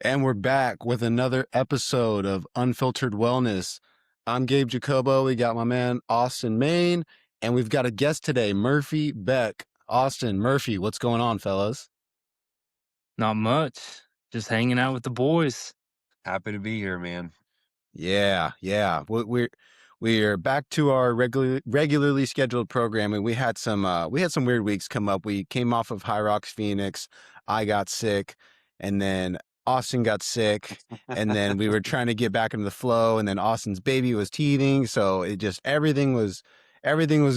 And we're back with another episode of Unfiltered Wellness. I'm Gabe Jacobo. We got my man Austin Main, and we've got a guest today, Murphy Beck. Austin, Murphy, what's going on, fellas? Not much. Just hanging out with the boys. Happy to be here, man. Yeah. We're back to our regularly scheduled programming. We had some weird weeks come up. We came off of HYROX Phoenix. I got sick, and then Austin got sick, and then we were trying to get back into the flow, and then Austin's baby was teething, so it just everything was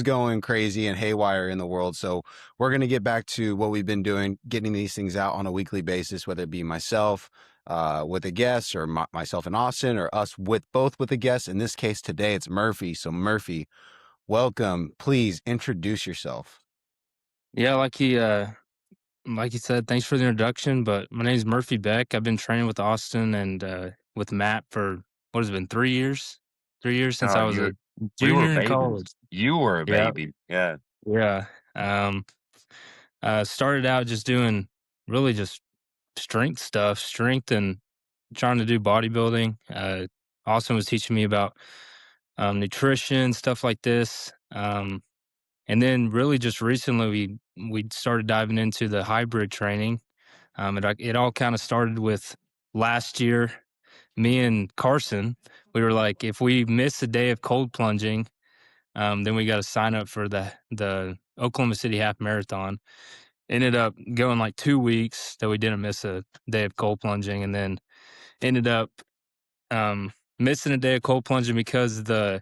going crazy and haywire in the world. So we're gonna get back to what we've been doing, getting these things out on a weekly basis, whether it be myself with a guest, or myself and Austin, or us with a guest. In this case today, it's Murphy. So Murphy, welcome. Please introduce yourself. Yeah, like he said, thanks for the introduction. But my name's Murphy Beck. I've been training with Austin and with Matt for what has it been 3 years? 3 years since Oh, I was a we were junior in babies. college. You were a Yeah, baby. Yeah. yeah. Started out just doing really just strength and trying to do bodybuilding. Austin was teaching me about nutrition, stuff like this. And then really just recently we started diving into the hybrid training. It all kind of started with last year. Me and Carson, we were like, if we miss a day of cold plunging, then we got to sign up for the Oklahoma City Half Marathon. Ended up going like 2 weeks that we didn't miss a day of cold plunging, and then ended up missing a day of cold plunging because the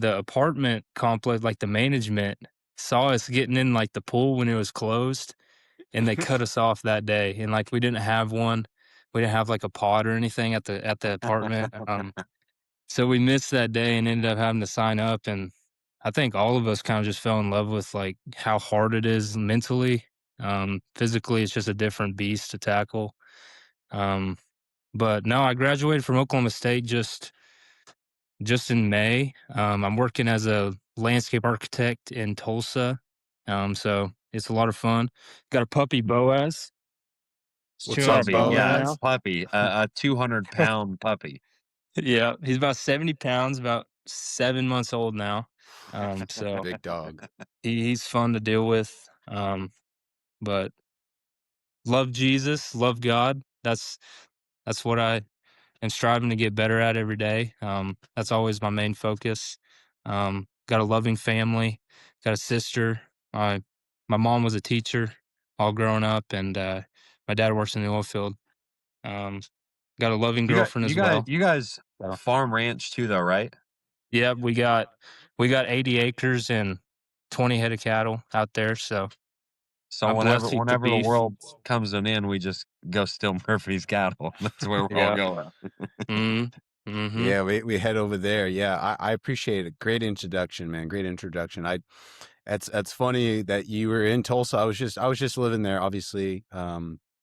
apartment complex, like the management, saw us getting in like the pool when it was closed, and they cut us off that day. And like we didn't have one, we didn't have like a pod or anything at the apartment. So we missed that day and ended up having to sign up. And I think all of us kind of just fell in love with like how hard it is mentally. Physically, it's just a different beast to tackle. But no, I graduated from Oklahoma State just in May. I'm working as a landscape architect in Tulsa. So it's a lot of fun. Got a puppy, Boaz. He's What's chewing up, our Puppy. bum right Yeah. Boaz? now. Puppy. A 200-pound puppy. Yeah, he's about 70 pounds, about 7 months old now. So Big dog. he's fun to deal with. But love Jesus, love God. That's what I am striving to get better at every day. That's always my main focus. Got a loving family, got a sister. My mom was a teacher all growing up, and my dad works in the oil field. Um, got a loving girlfriend as well. You guys So, farm ranch too, though, right? yeah, we got 80 acres and 20 head of cattle out there. So So I'm blessed to eat the whenever the beef. world comes to an end, we just go steal Murphy's cattle. That's where we're all Yeah. going. Mm-hmm. Yeah, we head over there. Yeah, I appreciate it. Great introduction, man. Great introduction. That's funny that you were in Tulsa. I was just living there, obviously.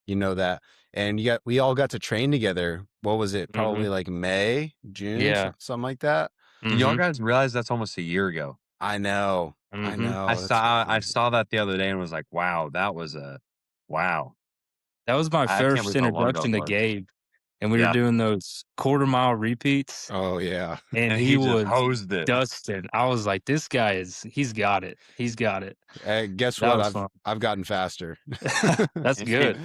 You know that. And we all got to train together. What was it? Mm-hmm. Probably like May, June, Yeah. something like that. Do y'all Mm-hmm. guys realize that's almost a year ago? I know. I Mm-hmm. know. That's I crazy. saw that the other day and was like, wow, wow. That was my I can't first believe how long ago introduction it to was. Gabe, and we were Yeah. doing those quarter-mile repeats, Oh yeah. and And he he just was hosed it. dusting. I was like, "This guy he's got it. He's got it." Guess That what? was fun. I've gotten faster. That's good.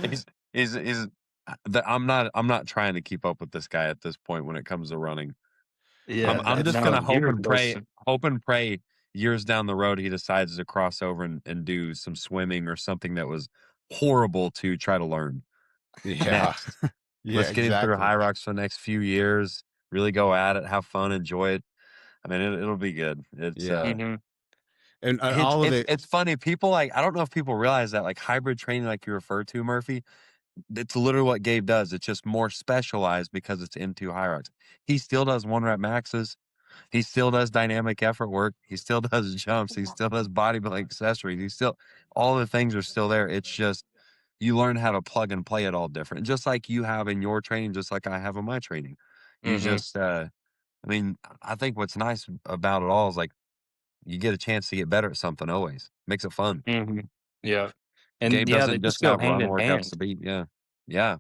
He's I'm not trying to keep up with this guy at this point when it comes to running. Yeah, I'm just no, gonna you're dusting. hope and pray years down the road he decides to cross over and do some swimming or something that was horrible to try to learn. Yeah. Next. Yeah, Let's get him through exactly. HYROX for the next few years, really go at it, have fun, enjoy it. I mean, it'll be good. It's Yeah. Mm-hmm. And all of it. it's funny. People like I don't know if people realize that like hybrid training, like you referred to, Murphy, it's literally what Gabe does. It's just more specialized because it's into HYROX. He still does 1 rep maxes. He still does dynamic effort work. He still does jumps. He still does bodybuilding accessories. All the things are still there. It's just you learn how to plug and play it all different. Just like you have in your training, just like I have in my training. You Mm-hmm. just I mean, I think what's nice about it all is like you get a chance to get better at something always. Makes it fun. Mm-hmm. Yeah. And Gabe yeah, they doesn't just just go have hand run in workouts hand. to beat. Yeah. Yeah.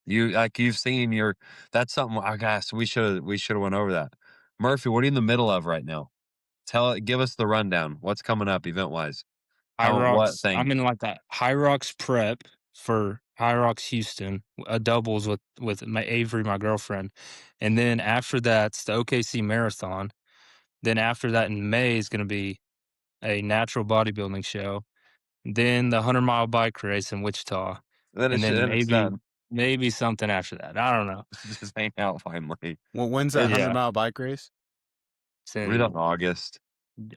You've seen your that's something I guess we should have went over that. Murphy, what are you in the middle of right now? Give us the rundown. What's coming up event wise? How what HYROX I'm thing? in, like, that HYROX prep for HYROX Houston, a doubles with my Avery, my girlfriend, and then after that's the OKC Marathon. Then after that in May is gonna be a natural bodybuilding show, then the 100-mile bike race in Wichita, and then Then it's done. maybe something after that. I don't know. Just hang out finally. Well, when's that It's 100 Yeah, mile bike race? it's read on in August.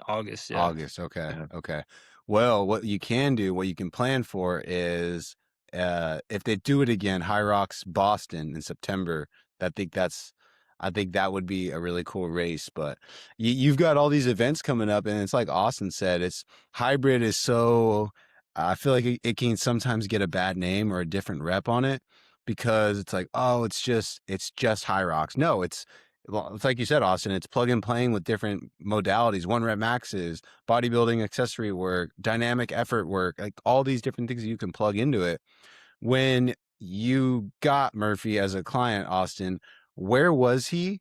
August, yeah. August. Okay. Yeah. Okay. Well, what you can do, what you can plan for is if they do it again, High Rocks Boston in September, I think that's I think that would be a really cool race. But you've got all these events coming up, and it's like Austin said, it's hybrid is so I feel like it can sometimes get a bad name or a different rep on it because it's like, oh, it's just High Rocks. No, it's like you said, Austin, it's plug and playing with different modalities, one rep maxes, bodybuilding accessory work, dynamic effort work, like all these different things you can plug into it. When you got Murphy as a client, Austin, where was he?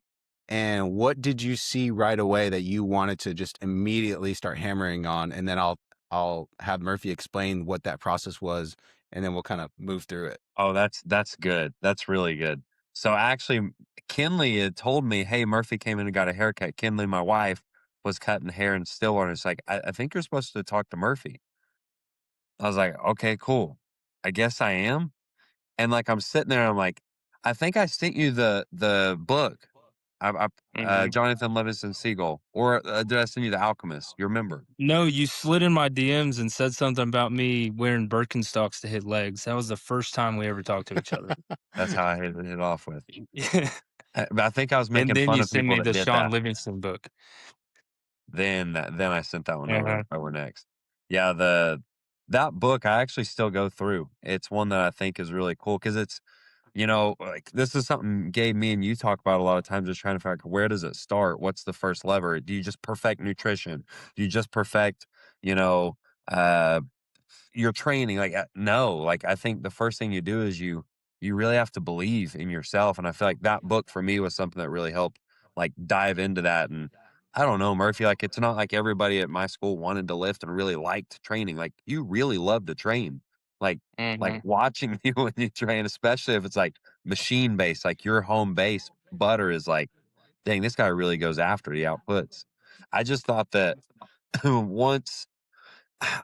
And what did you see right away that you wanted to just immediately start hammering on? And then I'll have Murphy explain what that process was, and then we'll kind of move through it. Oh, that's good. That's really good. So actually, Kinley had told me, "Hey, Murphy came in and got a haircut." Kinley, my wife, was cutting hair in Stillwater. It's like, I think you're supposed to talk to Murphy. I was like, okay, cool. I guess I am. And like I'm sitting there, I'm like, I think I sent you the book. Mhm. Jonathan Livingston Seagull, or did I send you The Alchemist? You remember? No, you slid in my DMs and said something about me wearing Birkenstocks to hit legs. That was the first time we ever talked to each other. That's how I hit it off with. Yeah, But I think I was and making then fun you of sent people me that the did Sean that. Livingston book. Then I sent that one Uh-huh. over next. Yeah, the that book I actually still go through. It's one that I think is really cool because it's like this is something Gabe, me and you talk about a lot of times is trying to figure out where does it start? What's the first lever? Do you just perfect nutrition? Do you just perfect, you know, uh your training? Like no, like I think the first thing you do is you really have to believe in yourself. And I feel like that book for me was something that really helped like dive into that. And I don't know, Murphy, like it's not like everybody at my school wanted to lift and really liked training. Like you really love to train. Like like Mhm. watching you when you train, especially if it's like machine based, like your home base butter is like, dang, this guy really goes after the outputs. I just thought that once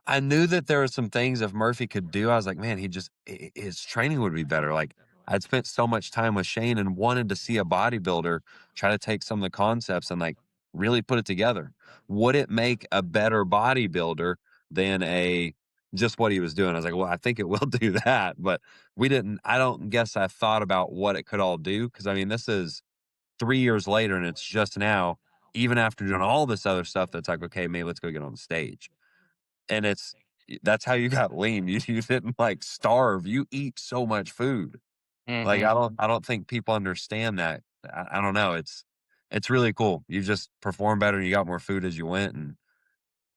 I knew that there were some things if Murphy could do, I was like, man, he just his training would be better. Like I'd spent so much time with Shane and wanted to see a bodybuilder try to take some of the concepts and like really put it together. Would it make a better bodybuilder than a just what he was doing? I was like, well, I think it will do that, but we didn't. I don't guess I thought about what it could all do because I mean, this is 3 years later, and it's just now, even after doing all this other stuff, that's like, okay, maybe let's go get on the stage. And that's how you got lean. You didn't, like, starve. You eat so much food. Like, Mhm. I don't think people understand that. I don't know. It's really cool. You just perform better, and you got more food as you went, and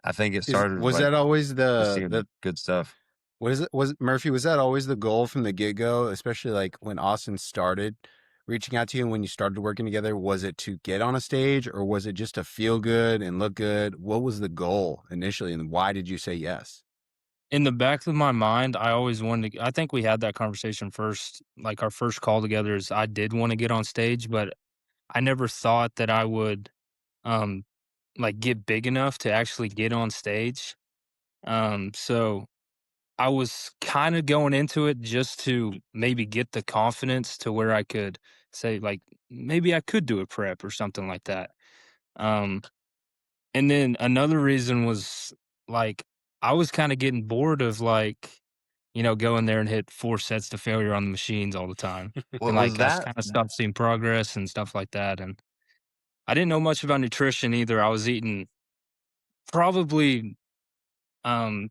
I think it Is started, was like, that always just the seeing good stuff. was Murphy, was that always the goal from the get-go, especially like when Austin started reaching out to you and when you started working together? Was it to get on a stage or was it just to feel good and look good? What was the goal initially and why did you say yes? In the back of my mind, I always wanted to I think we had that conversation first, like, our first call together is I did wanna get on stage, but I never thought that I would, um, like, get big enough to actually get on stage. So I was kinda going into it just to maybe get the confidence to where I could say, like, maybe I could do a prep or something like that. Um, and then another reason was, like, I was kinda getting bored of, like, going there and hit 4 sets to failure on the machines all the time. What And, was like, I that? kinda stopped seeing progress and stuff like that, and I didn't know much about nutrition either. I was eating probably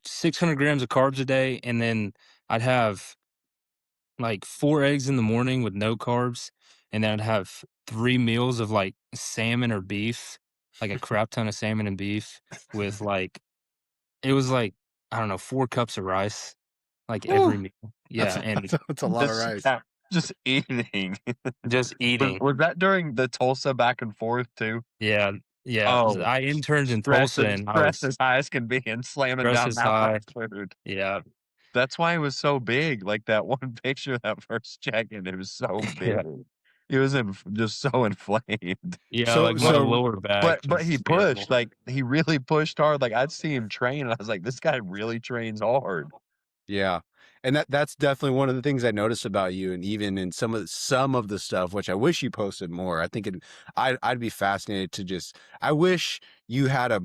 600 grams of carbs a day, and then I'd have like 4 eggs in the morning with no carbs, and then I'd have 3 meals of like salmon or beef, like a crap ton of salmon and beef with like it was like, I don't know, 4 cups of rice, like every Whew, meal. Yeah, and that's a lot of This rice. Just eating. just Was eating. was that during the Tulsa back and forth too? Yeah, yeah. Oh, I interned in stress Tulsa, as and I stress was as high as can be and slamming stress down is that much high. food. Yeah, That's why it was so big, like, that one picture, that first check-in, it was so big. yeah, It was just so inflamed. yeah. So Like my But so lower back but he was pushed, terrible. like, he really pushed hard, like, I'd see him train, and I was like, "This guy really trains hard." Yeah. And that's definitely one of the things I noticed about you, and even in some of the stuff, which I wish you posted more. I think I'd be fascinated to just I wish you had a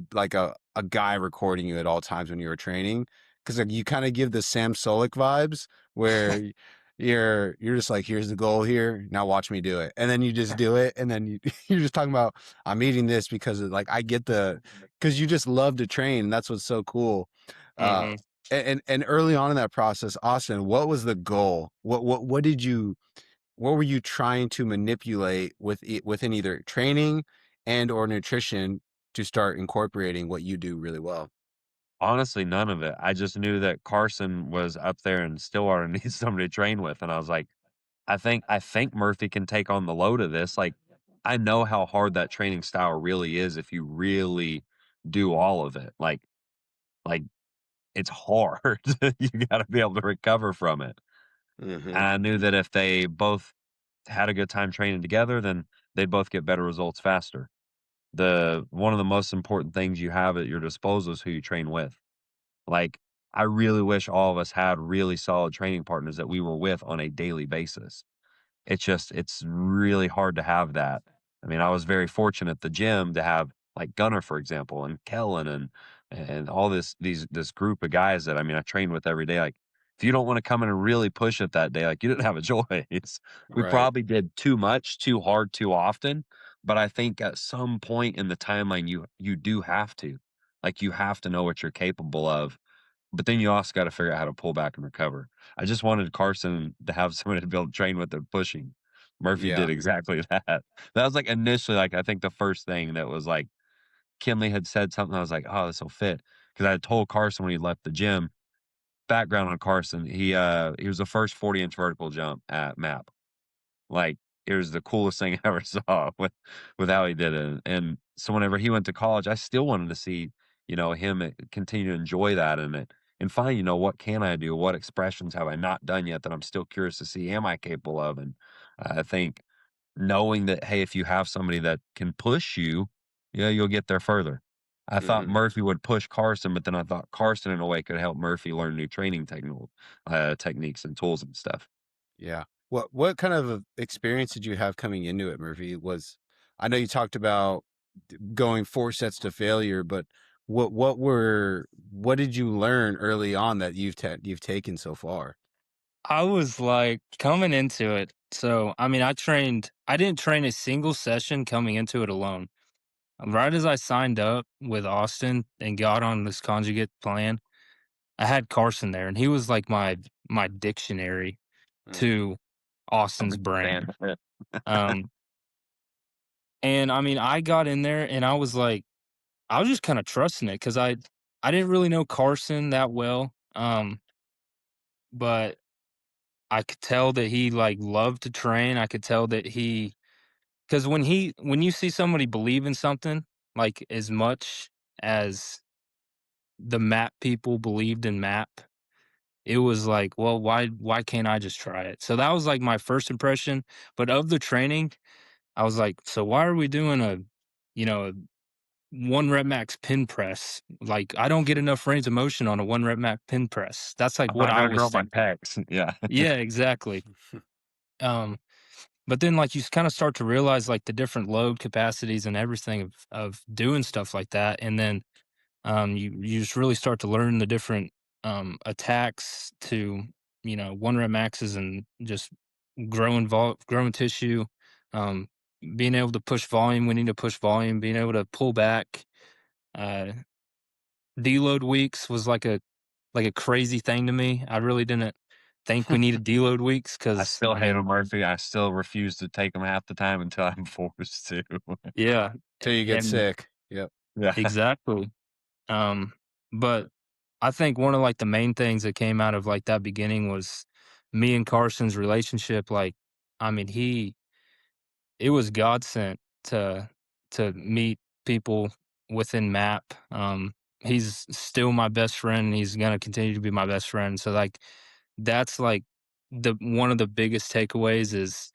guy recording you at all times when you were training, because like, you kind of give the Sam Solik vibes where you're just like, here's the goal here, now watch me do it. And then you just do it, and then you're just talking about I'm eating this because like I get because you just love to train, and that's what's so cool. Uh Hmm. and early on in that process, Austin, what was the goal? What were you trying to manipulate within either training and or nutrition to start incorporating what you do really well? Honestly, none of it. I just knew that Carson was up there and Stillwater needs somebody to train with, and I was like, I think Murphy can take on the load of this, like, I know how hard that training style really is if you really do all of it, like, it's hard. You gotta be able to recover from it, Hmm. and I knew that if they both had a good time training together, then they'd both get better results faster. The one of the most important things you have at your disposal is who you train with. Like, I really wish all of us had really solid training partners that we were with on a daily basis. It's really hard to have that. I mean, I was very fortunate at the gym to have like Gunner, for example, and Kellen and all this group of guys that I mean I trained with every day. Like, if you don't want to come in and really push it that day, like you didn't have a choice. We Right. probably did too much, too hard, too often. But I think at some point in the timeline, you do have to. Like you have to know what you're capable of, but then you also gotta figure out how to pull back and recover. I just wanted Carson to have somebody to be able to train with and pushing. Murphy Yeah. did exactly that. That was, like, initially, like, I think the first thing that was, like, Kinley had said something, I was like, "Oh, this'll fit," fit because I had told Carson when he left the gym background on Carson, he was the first 40-inch vertical jump at MAP. Like, it was the coolest thing I ever saw with how he did it, and so whenever he went to college, I still wanted to see, him, continue to enjoy that and find, what can I do? What expressions have I not done yet that I'm still curious to see, am I capable of? And I think knowing that, hey, if you have somebody that can push you, yeah, you'll get there further. I thought Hmm. Murphy would push Carson, but then I thought Carson in a way could help Murphy learn new training techniques and tools and stuff. Yeah. What kind of experience did you have coming into it, Murphy? I know you talked about going 4 sets to failure, but what did you learn early on that you've taken so far? I was like coming into it. So I mean, I didn't train a single session coming into it alone. Right as I signed up with Austin and got on this conjugate plan, I had Carson there, and he was like my dictionary Hmm. to Austin's brain. Understand. Um, and I mean, I got in there and I was like, I was just kind of trusting it because I didn't really know Carson that well. But I could tell that he like loved to train. I could tell that because when you see somebody believe in something like as much as the map people believed in map, it was like, well, why can't I just try it? So that was like my first impression. But of the training, I was like, so why are we doing a 1 rep max pin press? Like I don't get enough range of motion on a 1 rep max pin press. That's like I'm what not I gonna was grow my thinking. pecs. Yeah. Yeah, exactly. Um, but then like you kind of start to realize like the different load capacities and everything of doing stuff like that. And then you just really start to learn the different attacks to 1 rep maxes and just growing tissue, um, being able to push volume. We need to push volume. Being able to pull back. Uh, Deload weeks was like a crazy thing to me. I really didn't think we needed deload weeks I because still I hate mean, him, Murphy. I still refuse to take them half the time until I'm forced to. yeah, Till you get and sick. Yep. Yeah. exactly. Um, but I think one of like the main things that came out of like that beginning was me and Carson's relationship, like, I mean, it was God sent to meet people within MAP. He's still my best friend. And he's gonna continue to be my best friend. So like, that's like the one of the biggest takeaways is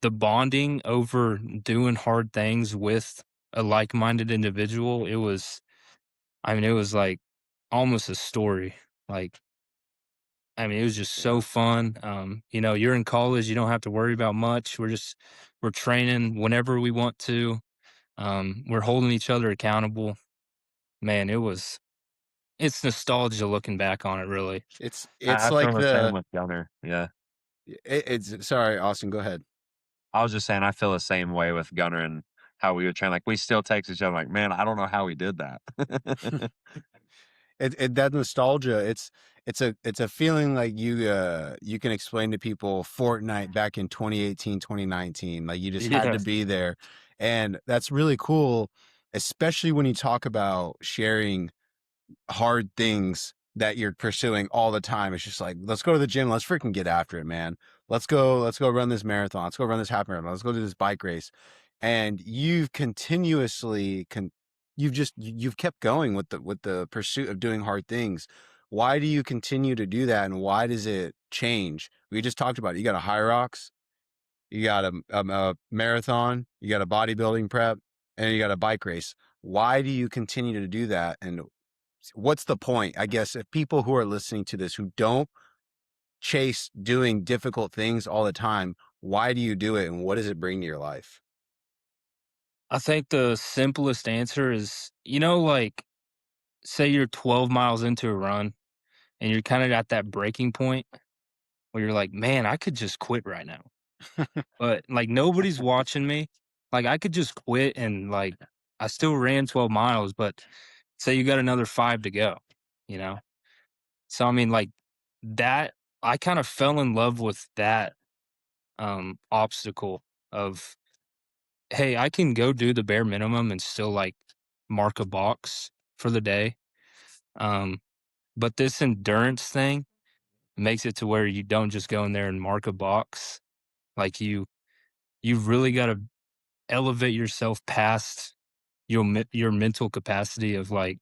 the bonding over doing hard things with a like-minded individual. It was, I mean, it was like almost a story. Like, I mean, it was just so Yeah. fun. You know, you're in college, you don't have to worry about much. We're training whenever we want to. We're holding each other accountable. Man, it's nostalgia looking back on it, really. It's I like feel the same the with Gunner. Yeah. it's sorry, Austin, go ahead. I was just saying I feel the same way with Gunner and how we would train. Like we still text each other like, man, I don't know how we did that. That nostalgia, it's a feeling like you can explain to people Fortnite back in 2018, 2019. Like you just had Yeah. to be there. And that's really cool, especially when you talk about sharing hard things that you're pursuing all the time. It's just like, let's go to the gym. Let's freaking get after it, man. Let's go run this marathon. Let's go run this half marathon. Let's go do this bike race. And you've continuously you've kept going with the pursuit of doing hard things. Why do you continue to do that? And why does it change? We just talked about it. You got a HYROX, you got a marathon, you got a bodybuilding prep, and you got a bike race. Why do you continue to do that? And what's the point? I guess if people who are listening to this who don't chase doing difficult things all the time, why do you do it and what does it bring to your life? I think the simplest answer is, you know, like, say you're 12 miles into a run and you're kind of at that breaking point where you're like, man, I could just quit right now. But like, nobody's watching me. Like, I could just quit and like, I still ran 12 miles, but say you got another five to go, you know? So, I mean, like, that, I kind of fell in love with that obstacle of, hey, I can go do the bare minimum and still like mark a box for the day. Um, but this endurance thing makes it to where you don't just go in there and mark a box. Like you really got to elevate yourself past your mental capacity of like,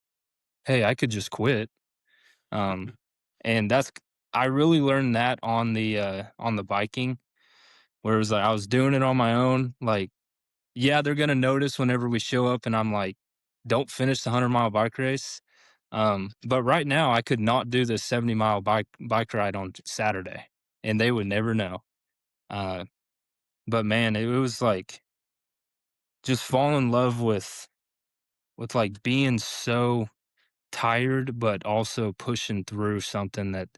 hey, I could just quit. Um, and that's I really learned that on the biking, where it was like I was doing it on my own. Like, yeah, they're gonna notice whenever we show up, and I'm like, don't finish the 100-mile bike race. But right now, I could not do this 70-mile bike ride on Saturday, and they would never know. Uh, but man, it was like just fall in love with like being so tired, but also pushing through something that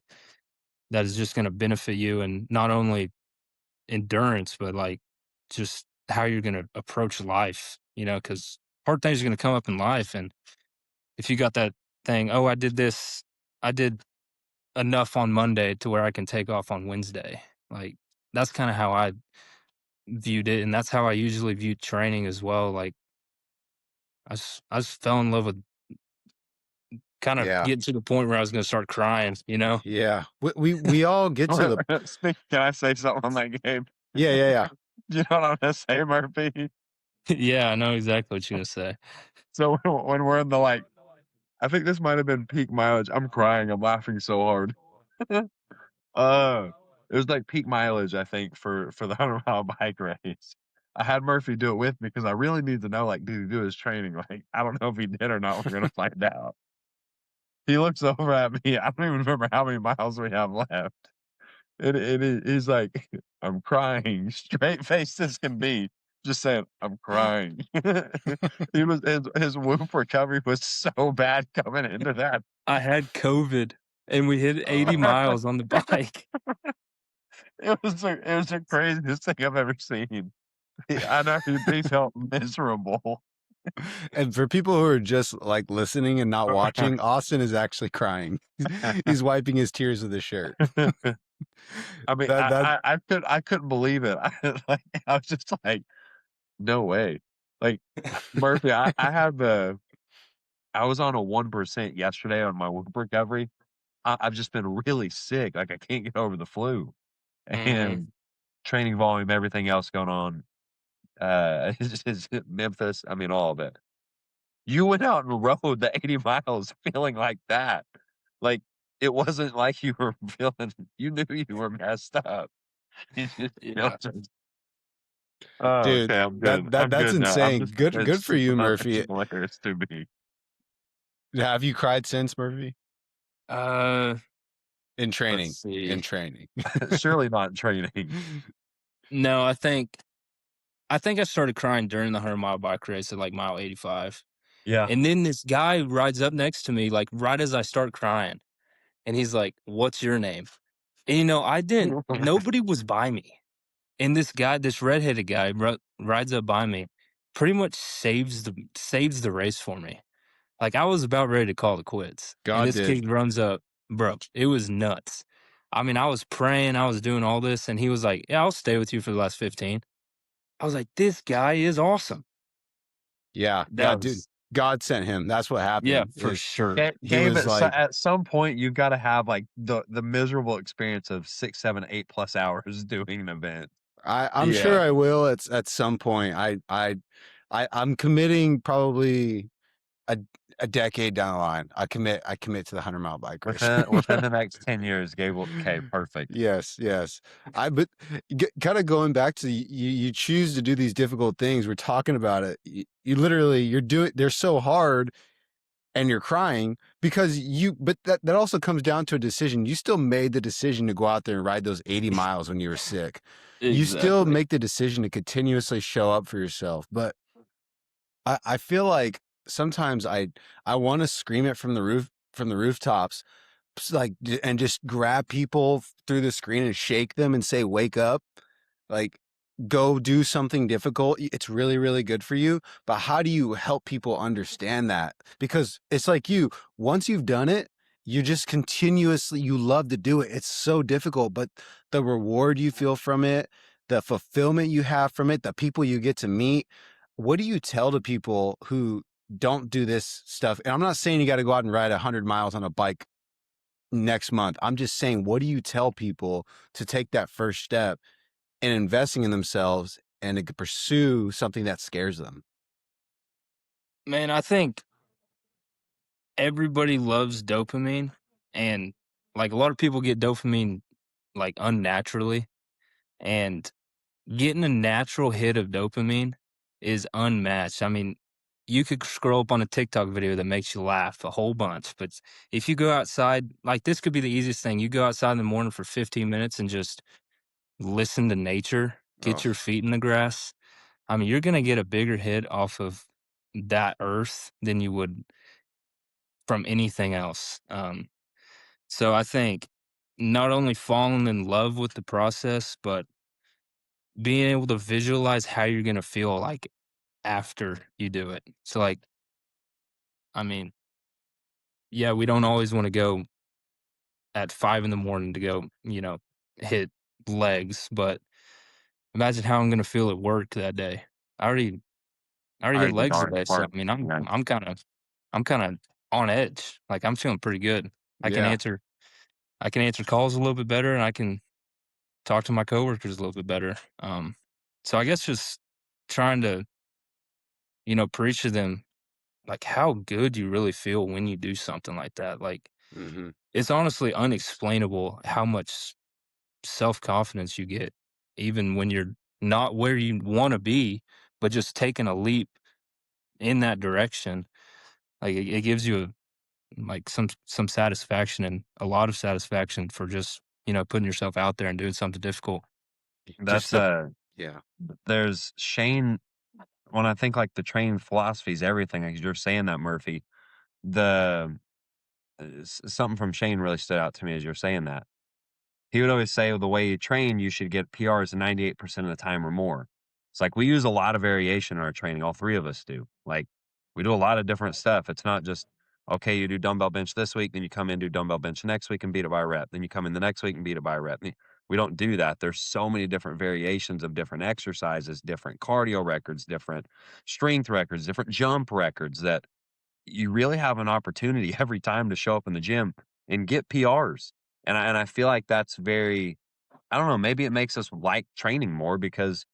is just gonna benefit you, and not only endurance, but like just how you're gonna approach life, you know, because hard things are gonna come up in life. And if you got that thing, oh, I did enough on Monday to where I can take off on Wednesday. Like that's kind of how I viewed it. And that's how I usually view training as well. Like I just fell in love with kind of Yeah. getting to the point where I was gonna start crying, you know? Yeah. We all get to the Can I say something on that game? yeah, yeah, yeah. Do you know what I'm gonna say, Murphy? Yeah, I know exactly what you're gonna say. So when we're in the like, I think this might have been peak mileage. I'm crying. I'm laughing so hard. uh, it was like peak mileage, I think, for the 100-mile bike race. I had Murphy do it with me because I really need to know, like, did he do his training? Like, I don't know if he did or not. We're gonna find out. He looks over at me. I don't even remember how many miles we have left. He's like, "I'm crying, straight faced as can be, just saying, I'm crying." He was his whoop recovery was so bad coming into that. I had COVID and we hit 80 Oh. miles on the bike. It was the craziest thing I've ever seen. I know he felt miserable. And for people who are just like listening and not watching, Austin is actually crying. He's wiping his tears with his shirt. I mean, That I couldn't believe it. I was just like, "No way." Like, Murphy, I was on a 1% yesterday on my whoop recovery. I've just been really sick. Like I can't get over the flu Mhm. and training volume, everything else going on. It's Memphis. I mean, all of it. You went out and rode the 80 miles feeling like that. Like it wasn't like you were feeling. You knew you were messed up. You just feel Yeah. just, oh, Dude, okay, I'm that good. that I'm that's good now. I'm insane. just Good it's for just you, it's Murphy. just hilarious to me. Have you cried since, Murphy? Uh, In let's training. In see. training. Surely not training. No, I think I started crying during the 100-mile bike race at, like, mile 85, Yeah. and then this guy rides up next to me, like, right as I start crying, and he's like, "What's your name?" And, I didn't nobody was by me, and this guy, this redheaded guy rides up by me, pretty much saves the race for me. Like, I was about ready to call it quits, and God this did. kid runs up. Bro, it was nuts. I mean, I was praying, I was doing all this, and he was like, "Yeah, I'll stay with you for the last 15." I was like, "This guy is awesome." Yeah, yeah, That dude. was God sent him. That's what Yeah, happened for is sure. he Gabe, was like, at some point, you've gotta have, like, the miserable experience of 6, 7, 8 plus hours doing an event. I'm sure Yeah. I will at some point. I'm committing probably a a decade down the line. I commit to the 100-mile bike race. Within the next 10 years, Gabe will okay, perfect. Yes, yes. But kind of going back to you choose to do these difficult things. We're talking about it. You literally you're doing they're so hard and you're crying because but that also comes down to a decision. You still made the decision to go out there and ride those 80 miles when you were sick. You still Exactly. make the decision to continuously show up for yourself. But I feel like sometimes I want to scream it from the rooftops, like and just grab people through the screen and shake them and say, "Wake up." Like, go do something difficult. It's really, really good for you. But how do you help people understand that? Because it's like once you've done it, you just continuously, you love to do it. It's so difficult, but the reward you feel from it, the fulfillment you have from it, the people you get to meet. What do you tell to people who don't do this stuff? And I'm not saying you got to go out and ride 100 miles on a bike next month. I'm just saying, what do you tell people to take that first step and investing in themselves and to pursue something that scares them? Man, I think everybody loves dopamine, and, like, a lot of people get dopamine, like, unnaturally, and getting a natural hit of dopamine is unmatched. I mean, you could scroll up on a TikTok video that makes you laugh a whole bunch, but if you go outside, like, this could be the easiest thing. You go outside in the morning for 15 minutes and just listen to nature, get Oh, your feet in the grass. I mean, you're gonna get a bigger hit off of that earth than you would from anything else. So I think not only falling in love with the process, but being able to visualize how you're gonna feel like after you do it. So, like, I mean, yeah, we don't always want to go at 5 in the morning to go, hit legs, but imagine how I'm gonna feel at work that day. I already I already hit Already legs darn today, so smart, I mean, I'm man. I'm kind of I'm kind of on edge. Like, I'm feeling pretty good. I can yeah. answer I can answer calls a little bit better, and I can talk to my coworkers a little bit better. So I guess just trying to, preach to them like how good you really feel when you do something like that. Like, Hmm. it's honestly unexplainable how much self-confidence you get even when you're not where you want to be, but just taking a leap in that direction. Like, it gives you like some satisfaction and a lot of satisfaction for just, putting yourself out there and doing something difficult. Just That's, the yeah. there's Shane when I think, like, the training philosophy is everything, like, you're saying that, Murphy, the something from Shane really stood out to me as you're saying that. He would always say, "Well, the way you train, you should get PRs 98% of the time or more." It's like we use a lot of variation in our training. All three of us do. Like we do a lot of different stuff. It's not just, okay, you do dumbbell bench this week, then you come in, do dumbbell bench next week and beat it by a rep. Then you come in the next week and beat it by a rep. We don't do that. There's so many different variations of different exercises, different cardio records, different strength records, different jump records that you really have an opportunity every time to show up in the gym and get PRs. And I feel like that's very, I don't know, maybe it makes us like training more because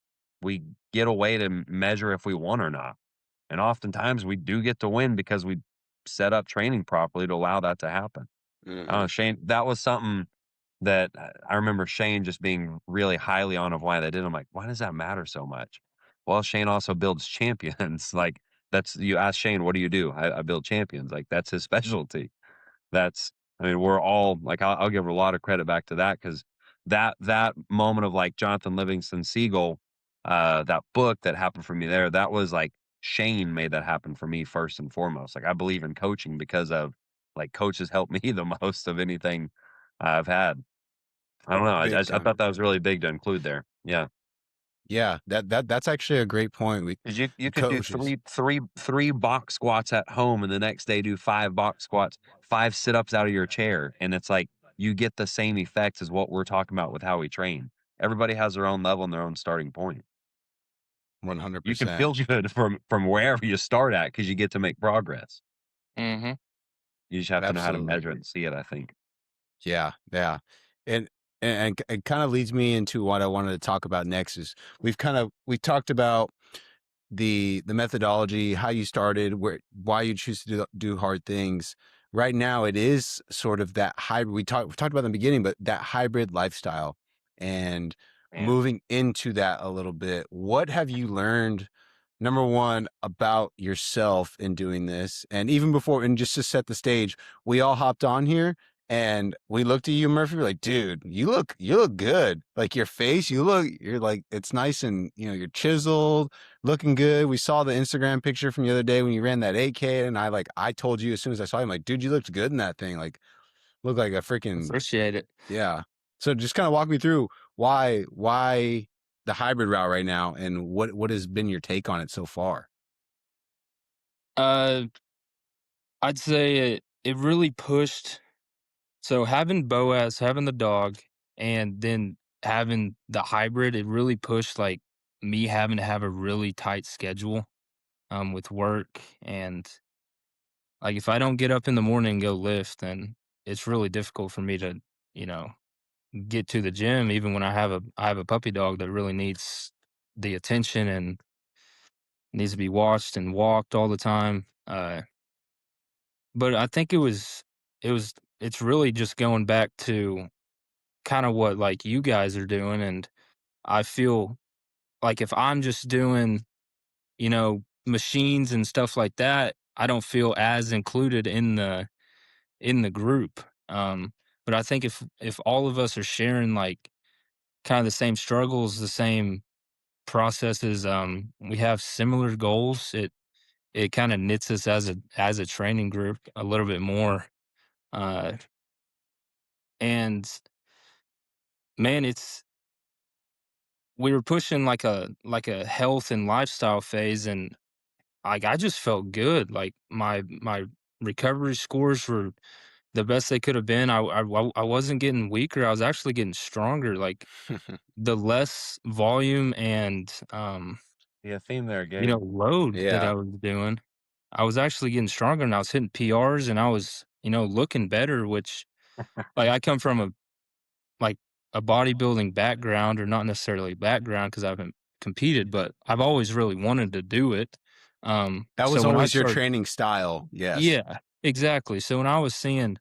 we get a way to measure if we won or not. And oftentimes we do get to win because we set up training properly to allow that to happen. I don't know, Hmm. Shane, that was something that I remember Shane just being really highly on of why they did. I'm like, why does that matter so much? Well, Shane also builds champions. Like that's, you ask Shane, what do you do? I build champions. Like that's his specialty. That's, I mean, we're all like, I'll give a lot of credit back to that because that moment of like Jonathan Livingston Seagull, that book that happened for me there, that was like Shane made that happen for me first and foremost. Like I believe in coaching because of like coaches helped me the most of anything I've had. I don't know. I Big I thought time. that was really big to include there. Yeah. Yeah, that's actually a great point. We 'Cause you could do coaches. three box squats at home and the next day do 5 box squats, 5 sit-ups out of your chair, and it's like, you get the same effects as what we're talking about with how we train. Everybody has their own level and their own starting point. You can 100%. feel good from wherever you start at because you get to make progress. Mhm. You just have to know how to Absolutely. measure it and see it, I think. Yeah, yeah. And and it kind of leads me into what I wanted to talk about next is we talked about the methodology, how you started, why you choose to do hard things. Right now, it is sort of that hybrid. We talked about in the beginning, but that hybrid lifestyle and Man. moving into that a little bit. What have you learned? Number one, about yourself in doing this, and even before, and just to set the stage, we all hopped on here and we looked at you, Murphy. We're like, dude, you look good. Like your face, you're like, it's nice and you're chiseled, looking good. We saw the Instagram picture from the other day when you ran that 8K, and I told you as soon as I saw you, I'm like, dude, you looked good in that thing. Like, look like a freaking Appreciate it. yeah. So just kind of walk me through why the hybrid route right now, and what has been your take on it so far. Uh, I'd say it really pushed. So having Boaz, having the dog, and then having the hybrid, it really pushed like me having to have a really tight schedule with work. And like if I don't get up in the morning and go lift, then it's really difficult for me to, you know, get to the gym even when I have a puppy dog that really needs the attention and needs to be watched and walked all the time. But I think it's really just going back to kind of what like you guys are doing. And I feel like if I'm just doing, machines and stuff like that, I don't feel as included in the group. But I think if all of us are sharing like kind of the same struggles, the same processes, we have similar goals. It kind of knits us as a training group a little bit more. Uh, and man, we were pushing like a health and lifestyle phase, and like I just felt good. Like my recovery scores were the best they could have been. I wasn't getting weaker. I was actually getting stronger. Like the less volume and Yeah, theme there, Gabe. load that Yeah. I was doing, I was actually getting stronger, and I was hitting PRs, and I was looking better. Which like I come from like a bodybuilding background, or not necessarily background because I haven't competed, but I've always really wanted to do it. That So was when I always your started, training style. Yes. yeah, exactly. So when I was seeing,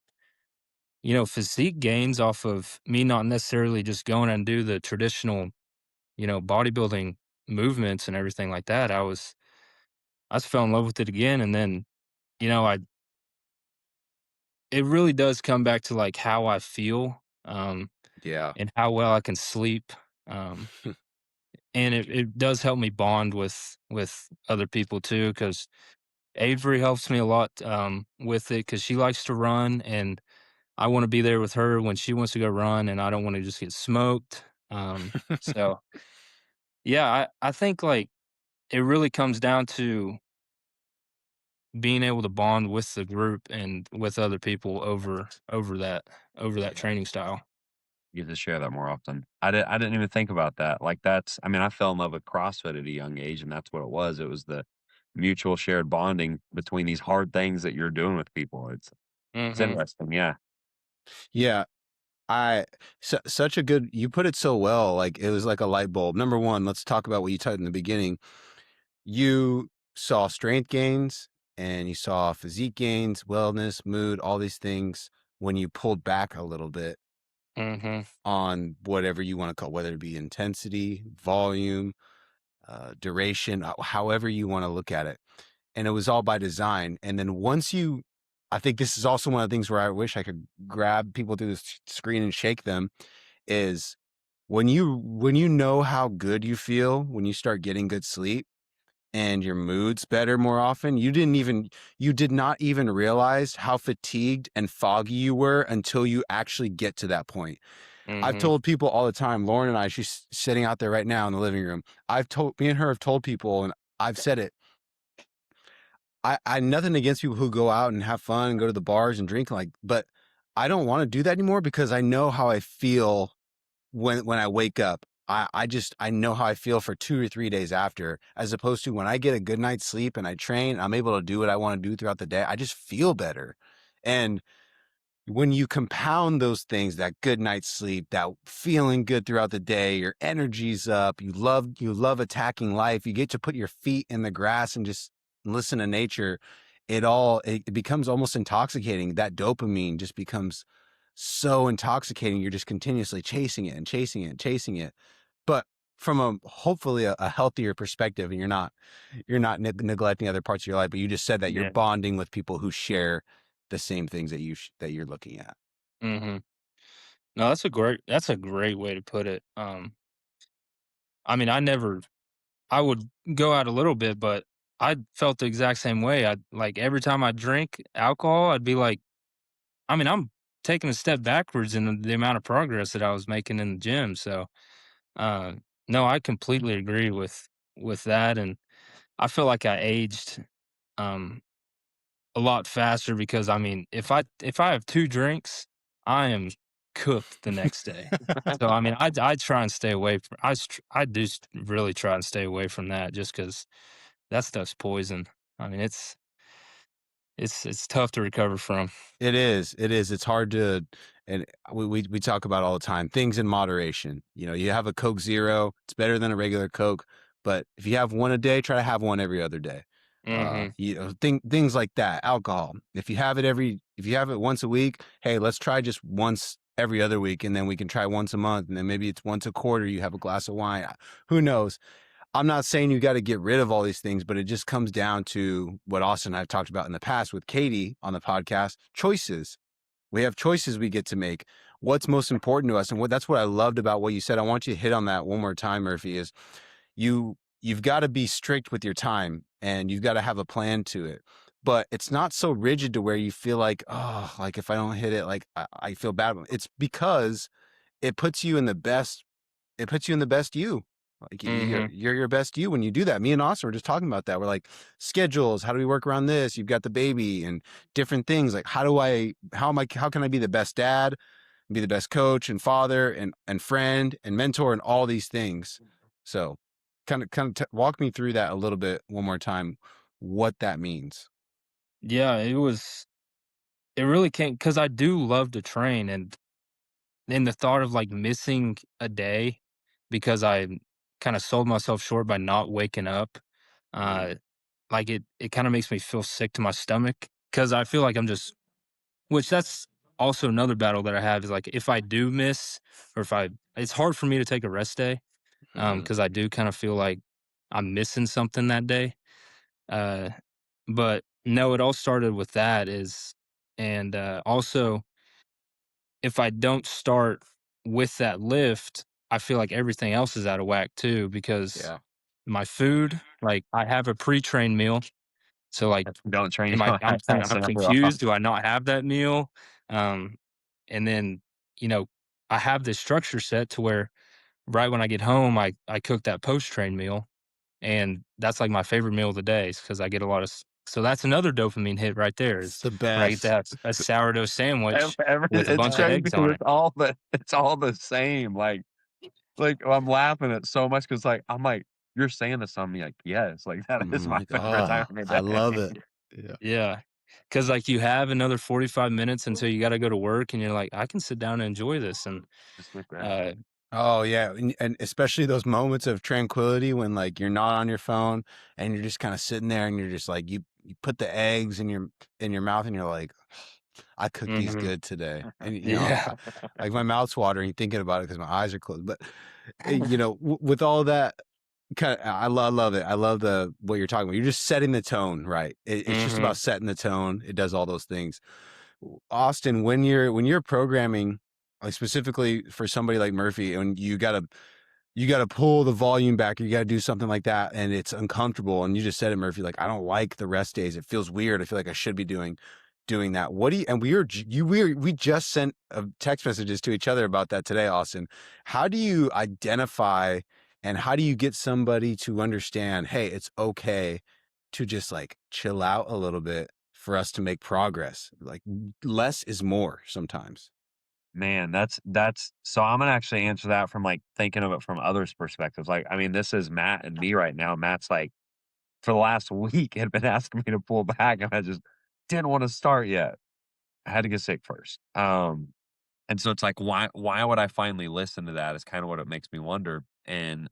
physique gains off of me not necessarily just going and do the traditional, bodybuilding movements and everything like that, I just fell in love with it again. And then, I it really does come back to like how I feel, Yeah. and how well I can sleep. Um, and it does help me bond with other people too, because Avery helps me a lot with it because she likes to run, and I want to be there with her when she wants to go run, and I don't want to just get smoked. So yeah, I think like it really comes down to being able to bond with the group and with other people over that Yeah. training style. You get to share that more often. I didn't even think about that. Like that's, I mean, I fell in love with CrossFit at a young age, and that's what it was. It was the mutual shared bonding between these hard things that you're doing with people. It's Hmm. interesting. Yeah. Yeah, such a good you put it so well, like, it was like a light bulb. Number 1, let's talk about what you said in the beginning. You saw strength gains and you saw physique gains, wellness, mood, all these things when you pulled back a little bit Mhm. on whatever you wanna call, whether it be intensity, volume, duration, however you wanna look at it, and it was all by design. And then once you I think this is also one of the things where I wish I could grab people through the screen and shake them, is when you know how good you feel when you start getting good sleep and your mood's better more often, you did not even realize how fatigued and foggy you were until you actually get to that point. I've Mhm. told people all the time, Lauren and I, she's sitting out there right now in the living room. Me and her have told people, and I've said it. I nothing against people who go out and have fun and go to the bars and drink, like, but I don't want to do that anymore because I know how I feel when I wake up. I know how I feel for 2 or 3 days after, as opposed to when I get a good night's sleep and I train, I'm able to do what I want to do throughout the day. I just feel better. And when you compound those things, that good night's sleep, that feeling good throughout the day, your energy's up, you love attacking life, you get to put your feet in the grass and just listen to nature, it becomes almost intoxicating. That dopamine just becomes so intoxicating. You're just continuously chasing it and chasing it and chasing it. But from a hopefully a healthier perspective, and you're not neglecting other parts of your life, but you just said that you're Yeah. bonding with people who share the same things that that you're looking at. Mhm. No, that's a great way to put it. I mean, I would go out a little bit, but I felt the exact same way. I like every time I drink alcohol, I'd be like, I mean, I'm taking a step backwards in the amount of progress that I was making in the gym. So, uh, no, I completely agree with that, and I feel like I aged um, a lot faster because I mean, if I have 2 drinks, I am cooked the next day. So I mean, I try and stay away from I do really try and stay away from that just because that stuff's poison. I mean, it's tough to recover from. It is. It is. It's hard to, and we talk about all the time, things in moderation. You have a Coke Zero, it's better than a regular Coke, but if you have one a day, try to have one every other day. Mhm. Things like that. Alcohol. If you have it once a week, hey, let's try just once every other week, and then we can try once a month, and then maybe it's once a quarter. You have a glass of wine. Who knows? I'm not saying you got to get rid of all these things, but it just comes down to what Austin and I've talked about in the past with Katie on the podcast: choices. We have choices we get to make. What's most important to us, and that's what I loved about what you said. I want you to hit on that one more time, Murphy. Is you've got to be strict with your time, and you've got to have a plan to it. But it's not so rigid to where you feel like, oh, like if I don't hit it, like I feel bad. It's because it puts you in the best it puts you in the best you. Like Mhm. you're your best you when you do that. Me and Austin were just talking about that. We're like, schedules, how do we work around this? You've got the baby and different things. Like how can I be the best dad, be the best coach and father and friend and mentor and all these things. So kind of walk me through that a little bit one more time, what that means. Yeah, it really came because I do love to train, and the thought of like missing a day because I kind of sold myself short by not waking up, Mm, uh, like it kind of makes me feel sick to my stomach because I feel like I'm just which that's also another battle that I have is like if I do miss or if I it's hard for me to take a rest day mhm. because I do kind of feel like I'm missing something that day. Uh, but no, it all started with that is and also if I don't start with that lift, I feel like everything else is out of whack too because Yeah. my food, like I have a pre-trained meal. So like If you don't train, you am I don't I'm have con- that I'm stuff off. confused. Do I not have that meal? Um and then, you know, I have this structure set to where right when I get home I cook that post-train meal and that's like my favorite meal of the day because I get a lot of so that's another dopamine hit right there It's is the when I get to best. have a sourdough sandwich with a It's bunch of crazy Oh, eggs because on it. it's all the same. Like I'm laughing at so much because I'm like, you're saying this on me like, yes, like that is I'm my like, favorite time oh, of the I love day. it. Yeah. Yeah. Because like you have another 45 minutes until you got to go to work, and you're like, I can sit down and enjoy this. And Just like that. uh, Oh yeah, and especially those moments of tranquility when like you're not on your phone and you're just kind of sitting there and you're just like you put the eggs in your mouth and you're like, I cooked these mhm. good today, and you know, Yeah. like my mouth's watering thinking about it because my eyes are closed. But you know, with all that, kind of, love it. I love the what you're talking about. You're just setting the tone, right? It's just about hmm setting the tone. It does all those things. Austin, when you're programming, like specifically for somebody like Murphy, and you gotta pull the volume back, or you gotta do something like that, and it's uncomfortable. And you just said it, Murphy. Like I don't like the rest days. It feels weird. I feel like I should be doing that. What do you? And we just sent text messages to each other about that today, Austin. How do you identify and how do you get somebody to understand? Hey, it's okay to just like chill out a little bit for us to make progress. Like less is more sometimes. Man, that's so I'm gonna actually answer that from, like, thinking of it from others' perspectives. Like, I mean, this is Matt and me right now. Matt's like, for the last week, had been asking me to pull back, and I just didn't wanna start yet. I had to get sick first. And so it's like, why would I finally listen to that is kinda what it makes me wonder. And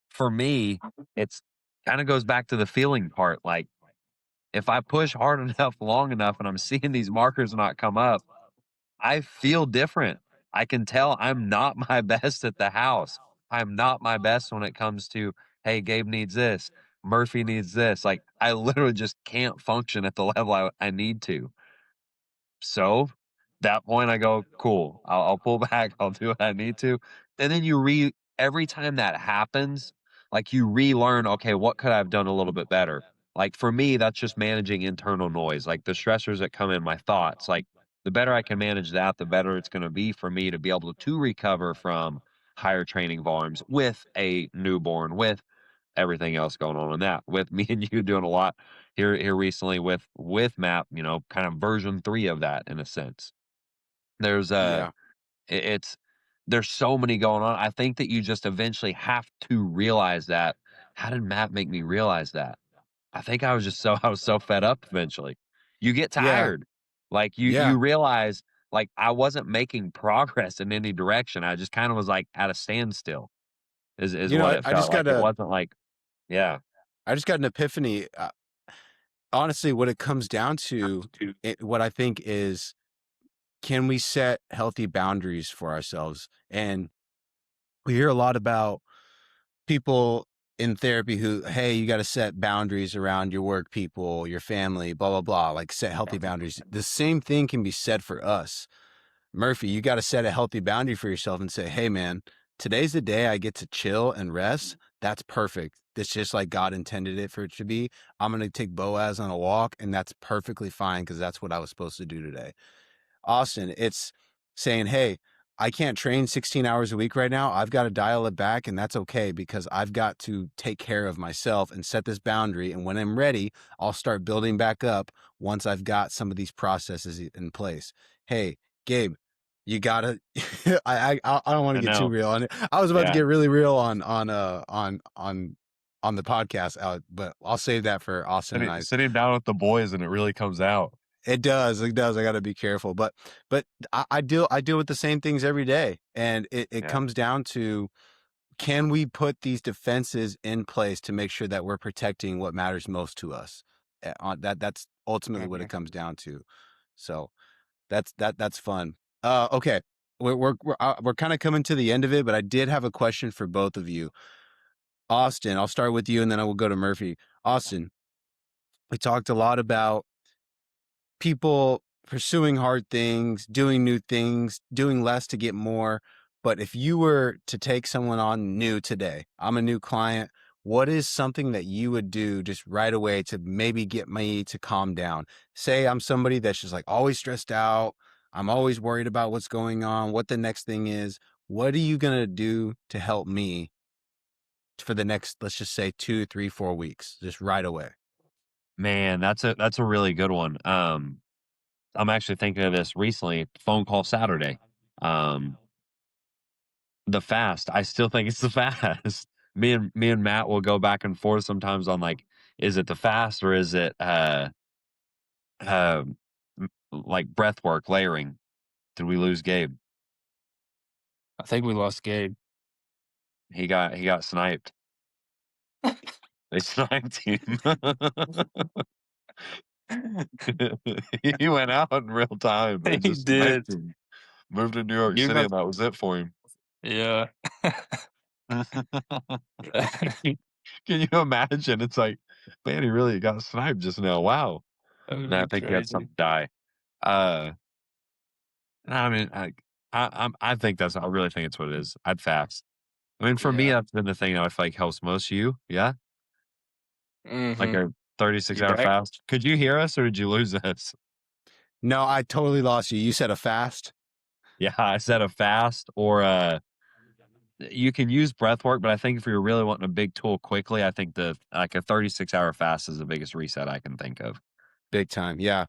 for me, it's kinda goes back to the feeling part. Like, if I push hard enough, long enough, and I'm seeing these markers not come up, I feel different. I can tell I'm not my best at the house. I'm not my best when it comes to, hey, Gabe needs this. Murphy needs this. Like, I literally just can't function at the level I need to. So, that point, I go, cool. I'll pull back. I'll do what I need to. And then every time that happens, like you relearn, okay, what could I have done a little bit better? Like for me, that's just managing internal noise, like the stressors that come in my thoughts. Like the better I can manage that, the better it's going to be for me to be able to recover from higher training volumes with a newborn, with everything else going on in that. With me and you doing a lot here recently with Map, you know, kind of version 3 of that in a sense. There's Yeah. it's there's so many going on. I think that you just eventually have to realize that. How did Map make me realize that? I think I was so fed up eventually. You get Yeah. tired. Like Yeah. you realize like I wasn't making progress in any direction. I just kind of was like at a standstill is You what know, it felt like. It wasn't like yeah. I just got an epiphany. Honestly, what it comes down to, what I think is, can we set healthy boundaries for ourselves? And we hear a lot about people in therapy who, hey, you got to set boundaries around your work people, your family, blah, blah, blah, like set healthy boundaries. The same thing can be said for us. Murphy, you got to set a healthy boundary for yourself and say, hey, man, today's the day I get to chill and rest. That's perfect. That's just like God intended it for it to be. I'm going to take Boaz on a walk, and that's perfectly fine because that's what I was supposed to do today. Austin, it's saying, hey, I can't train 16 hours a week right now. I've got to dial it back, and that's okay because I've got to take care of myself and set this boundary. And when I'm ready, I'll start building back up once I've got some of these processes in place. Hey, Gabe, you gotta. I don't want to I get too know. real on it. I was about to Yeah. get really real on the podcast, but I'll save that for Austin and I. Sitting down with the boys and it really comes out. It does. It does. I got to be careful, but I deal with the same things every day, and it Yeah. comes down to, can we put these defenses in place to make sure that we're protecting what matters most to us? That's ultimately what it Mhm. comes down to. So that's fun. Okay, we're kind of coming to the end of it, but I did have a question for both of you. Austin, I'll start with you, and then I will go to Murphy. Austin, we talked a lot about people pursuing hard things, doing new things, doing less to get more. But if you were to take someone on new today, I'm a new client. What is something that you would do just right away to maybe get me to calm down? Say I'm somebody that's just like always stressed out. I'm always worried about what's going on, what the next thing is. What are you going to do to help me for the next, let's just say 2, 3, 4 weeks, just right away? Man, that's a really good one. I'm actually thinking of this recently, phone call Saturday. Um, the fast, I still think it's the fast. Me and Matt will go back and forth sometimes on like, is it the fast or is it Um, like breath work, layering. Did we lose Gabe? I think we lost Gabe. He got sniped. They sniped him. He went out in real time and He just did. sniped him. Moved to New York You City, got and that was it for him. yeah. Can you imagine? It's like, man, he really got sniped just now. Wow. That would And I be think he had crazy. something die. Uh, no, I mean, I think I really think it's what it is. I'd fast. I mean, for me, Yeah. that's been the thing that I feel like helps most you. Yeah, like Mhm. a 36 You hour back? fast. Could you hear us or did you lose us? No, I totally lost you. You said a fast? Yeah, I said a fast or you can use breath work, but I think if you're really wanting a big tool quickly, I think the like a 36-hour fast is the biggest reset I can think of. Big time. Yeah.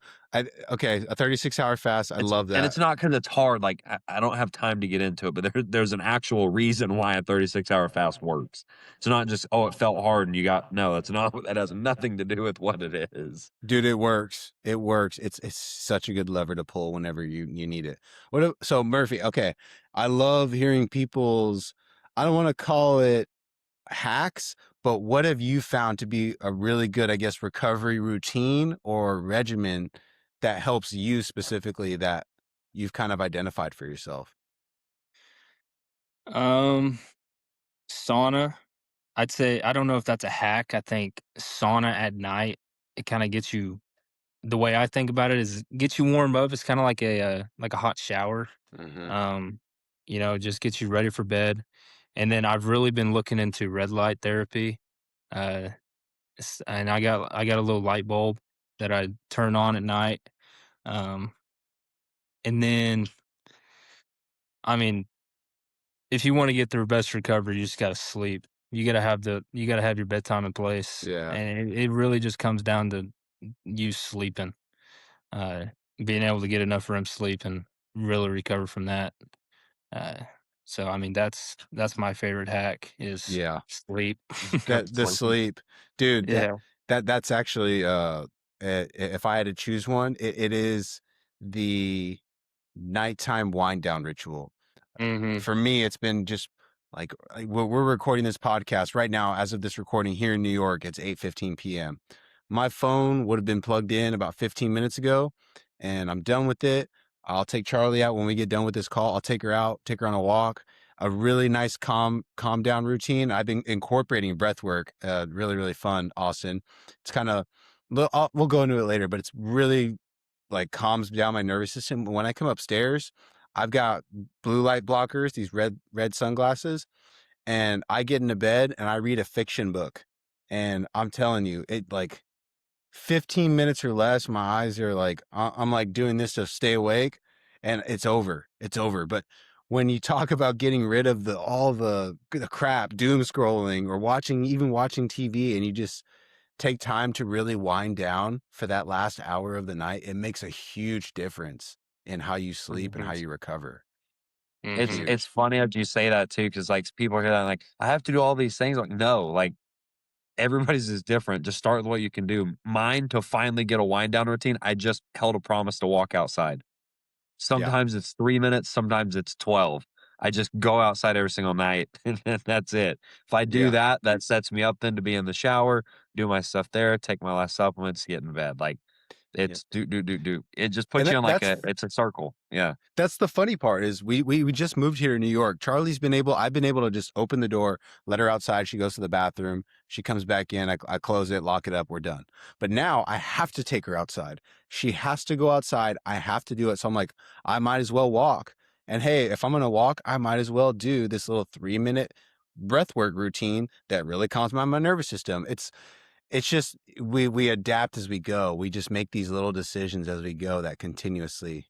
Okay, a 36-hour fast. I love It's that. not because it's hard. Like I don't have time to get into it, but there's an actual reason why a 36-hour fast works. It's not just oh it felt hard and you got no. That's not that has nothing to do with what it is. Dude, it works. It works. It's such a good lever to pull whenever you need it. So Murphy, okay. I love hearing people's, I don't want to call it hacks, but what have you found to be a really good, I guess, recovery routine or regimen that helps you specifically that you've kind of identified for yourself? Um, Sauna. I'd say I don't know if that's a hack. I think sauna at night, it kinda gets you the way I think about it is gets you warmed up. It's kinda like a hot shower. Hmm. Um, just gets you ready for bed. And then I've really been looking into red light therapy. Uh, and I got a little light bulb that I turn on at night. Um, and then I mean, if you wanna get the best recovery, you just gotta sleep. You gotta have your bedtime in place, Yeah. and it really just comes down to you sleeping, uh, being able to get enough REM sleep and really recover from that. Uh, so I mean, that's my favorite hack is Yeah. sleep. That the Sleeping. sleep, dude, Yeah. that's actually if I had to choose one, it is the nighttime wind down ritual. Mhm. For me, it's been just like we're recording this podcast right now. As of this recording here in New York, it's 8:15 p.m. My phone would have been plugged in about 15 minutes ago, and I'm done with it. I'll take Charlie out when we get done with this call. I'll take her out, take her on a walk. A really nice calm down routine. I've been incorporating breath work. Really fun, Austin. It's kind of we'll go into it later, but it's really like calms down my nervous system. When I come upstairs, I've got blue light blockers, these red sunglasses, and I get into bed and I read a fiction book. And I'm telling you, it like 15 minutes or less, my eyes are like I'm like doing this to stay awake and it's over. It's over. But when you talk about getting rid of all the crap, doom scrolling or watching TV and you just take time to really wind down for that last hour of the night, it makes a huge difference in how you sleep and how Mhm. you recover. Mhm. It's Huge. funny after you say that too, because like people hear that like I have to do all these things. Like no, like everybody's is different. Just start with what you can do. Mine to finally get a wind down routine. I just held a promise to walk outside. Yeah. Sometimes it's 3 minutes, sometimes it's 12. I just go outside every single night and that's it. If I do Yeah. that, that sets me up then to be in the shower, do my stuff there, take my last supplements, get in bed. Like Yeah. it's do. It just And puts you in like that's it's a circle. Yeah. That's the funny part is we just moved here to New York. I've been able to just open the door, let her outside. She goes to the bathroom. She comes back in. I close it, lock it up. We're done. But now I have to take her outside. She has to go outside. I have to do it. So I'm like, I might as well walk. And hey, if I'm going to walk, I might as well do this little 3-minute breath work routine that really calms my nervous system. It's just we adapt as we go. We just make these little decisions as we go that continuously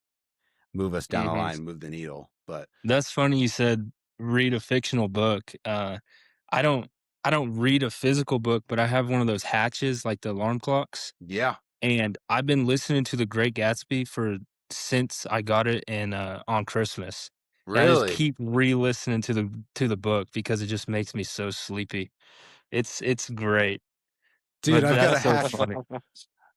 move us down the Mhm. line, move the needle. But That's funny you said read a fictional book. I don't I don't read a physical book, but I have one of those hatches like the alarm clocks. yeah, And I've been listening to The Great Gatsby for since I got it in, on Christmas. And I just really, keep re-listening to the book because it just makes me so sleepy. It's great, dude, but I've got a that's so hack. funny.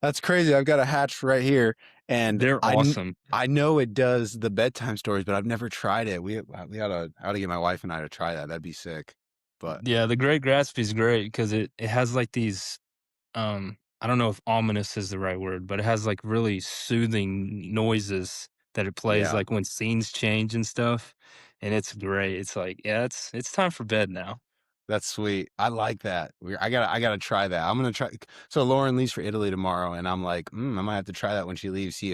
That's crazy. I've got a hatch right here, and They're awesome. I know it does the bedtime stories, but I've never tried it. We oughta get my wife and I to try that. That'd be sick. But Yeah, the Great Gatsby is great because it has like these I don't know if ominous is the right word, but it has like really soothing noises that it plays yeah, like when scenes change and stuff. And it's great. It's like, yeah, it's time for bed now. that's sweet. I like that. I gotta try that. I'm gonna try. So Lauren leaves for Italy tomorrow, and I'm like, I might have to try that when she leaves. See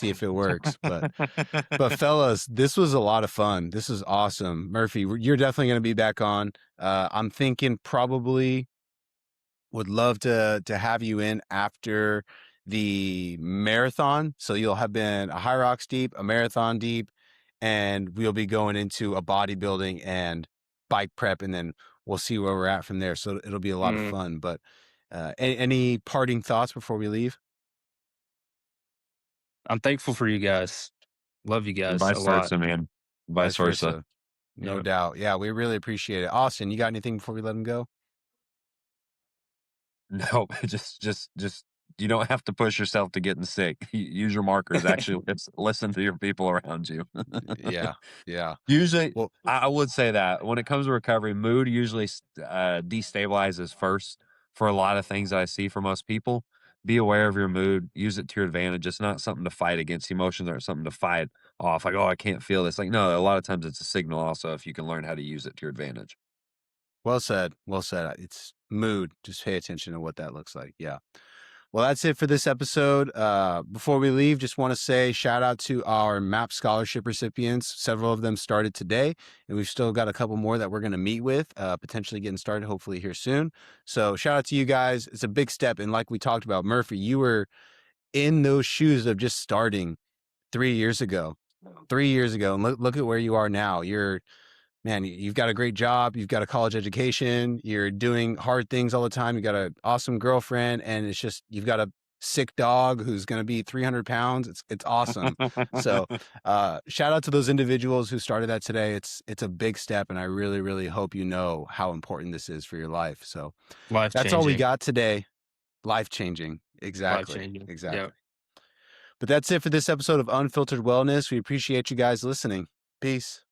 if it works. But fellas, this was a lot of fun. This is awesome. Murphy, you're definitely gonna be back on. I'm thinking probably would love to have you in after the marathon. So you'll have been a HYROX deep, a marathon deep, and we'll be going into a bodybuilding and bike prep, and then we'll see where we're at from there. So it'll be a lot of Mm, fun. But any parting thoughts before we leave? I'm thankful for you guys. Love you And guys a vice lot. versa, man. Vice Vice versa. versa. No Yeah. doubt. Yeah, we really appreciate it. Austin, you got anything before we let him go? No, just you don't have to push yourself to getting sick. Use your markers. Actually, listen to your people around you. Yeah, yeah. Usually, Well, I would say that when it comes to recovery, mood usually destabilizes first for a lot of things that I see for most people. Be aware of your mood. Use it to your advantage. It's not something to fight against. Emotions aren't something to fight off. Like, oh, I can't feel this. Like, no, a lot of times it's a signal also if you can learn how to use it to your advantage. well said. Well said. It's mood. Just pay attention to what that looks like. Yeah. Well, that's it for this episode. Before we leave, just want to say shout out to our MAP scholarship recipients. Several of them started today, and we've still got a couple more that we're going to meet with, potentially getting started hopefully here soon. So shout out to you guys. It's a big step. And like we talked about, Murphy, you were in those shoes of just starting 3 years ago. 3 years ago. And look at where you are now. Man, you've got a great job. You've got a college education. You're doing hard things all the time. You got an awesome girlfriend, and it's just you've got a sick dog who's going to be 300 pounds. It's awesome. So, shout out to those individuals who started that today. It's a big step, and I really really hope you know how important this is for your life. So, Life that's all we changing. got today. Life changing. Life Exactly. changing. Yeah. Exactly. But that's it for this episode of Unfiltered Wellness. We appreciate you guys listening. Peace.